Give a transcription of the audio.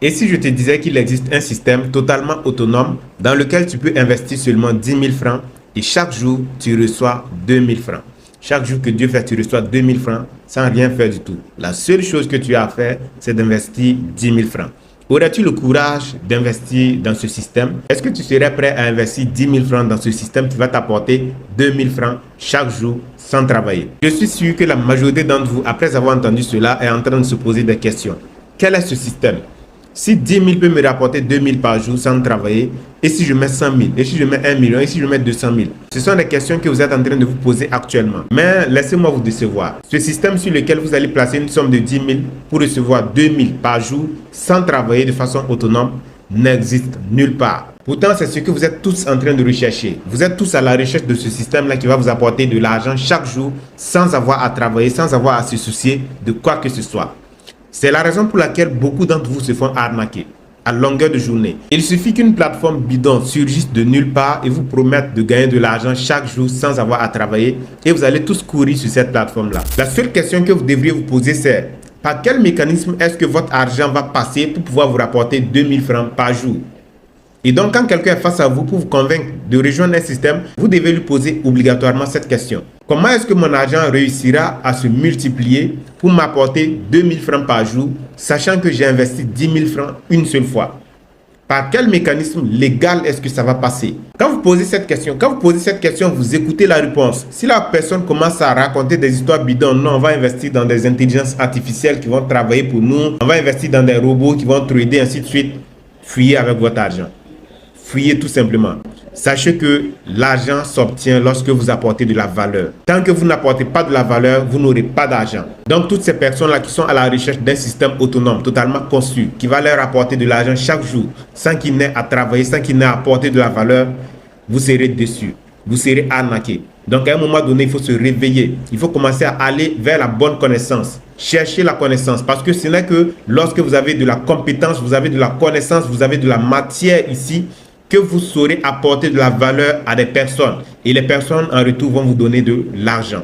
Et si je te disais qu'il existe un système totalement autonome dans lequel tu peux investir seulement 10 000 francs et chaque jour, tu reçois 2 000 francs. Chaque jour que Dieu fait, tu reçois 2 000 francs sans rien faire du tout. La seule chose que tu as à faire, c'est d'investir 10 000 francs. Aurais-tu le courage d'investir dans ce système? Est-ce que tu serais prêt à investir 10 000 francs dans ce système qui va t'apporter 2 000 francs chaque jour sans travailler? Je suis sûr que la majorité d'entre vous, après avoir entendu cela, est en train de se poser des questions. Quel est ce système? Si 10 000 peut me rapporter 2 000 par jour sans travailler, et si je mets 100 000, et si je mets 1 million, et si je mets 200 000, ce sont des questions que vous êtes en train de vous poser actuellement. Mais laissez-moi vous décevoir. Ce système sur lequel vous allez placer une somme de 10 000 pour recevoir 2 000 par jour sans travailler de façon autonome n'existe nulle part. Pourtant, c'est ce que vous êtes tous en train de rechercher. Vous êtes tous à la recherche de ce système-là qui va vous apporter de l'argent chaque jour sans avoir à travailler, sans avoir à se soucier de quoi que ce soit. C'est la raison pour laquelle beaucoup d'entre vous se font arnaquer à longueur de journée. Il suffit qu'une plateforme bidon surgisse de nulle part et vous promette de gagner de l'argent chaque jour sans avoir à travailler et vous allez tous courir sur cette plateforme-là. La seule question que vous devriez vous poser, c'est par quel mécanisme est-ce que votre argent va passer pour pouvoir vous rapporter 2 000 francs par jour? Et donc, quand quelqu'un est face à vous pour vous convaincre de rejoindre un système, vous devez lui poser obligatoirement cette question. Comment est-ce que mon argent réussira à se multiplier pour m'apporter 2 000 francs par jour, sachant que j'ai investi 10 000 francs une seule fois? Par quel mécanisme légal est-ce que ça va passer? Quand vous posez cette question, vous écoutez la réponse. Si la personne commence à raconter des histoires bidons, non, on va investir dans des intelligences artificielles qui vont travailler pour nous, on va investir dans des robots qui vont trader, ainsi de suite, fuyez avec votre argent. Fuyez tout simplement. Sachez que l'argent s'obtient lorsque vous apportez de la valeur. Tant que vous n'apportez pas de la valeur, vous n'aurez pas d'argent. Donc toutes ces personnes-là qui sont à la recherche d'un système autonome, totalement conçu, qui va leur apporter de l'argent chaque jour, sans qu'ils n'aient à travailler, sans qu'ils n'aient à apporter de la valeur, vous serez déçus. Vous serez arnaqués. Donc à un moment donné, il faut se réveiller. Il faut commencer à aller vers la bonne connaissance. Cherchez la connaissance. Parce que ce n'est que lorsque vous avez de la compétence, vous avez de la connaissance, vous avez de la matière ici, que vous saurez apporter de la valeur à des personnes. Et les personnes en retour vont vous donner de l'argent.